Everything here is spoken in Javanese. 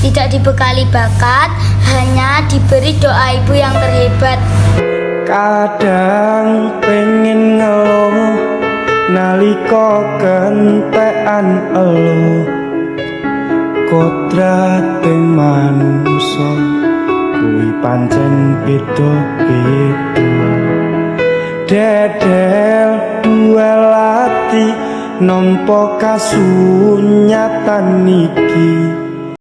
tidak dibekali bakat, hanya diberi doa ibu yang terhebat. Kadang pengen ngeluh nalika kentekan elo, kodrating manungsa kuwi pancen beda-beda. Dedel duel ati nampa kasunyatan iki,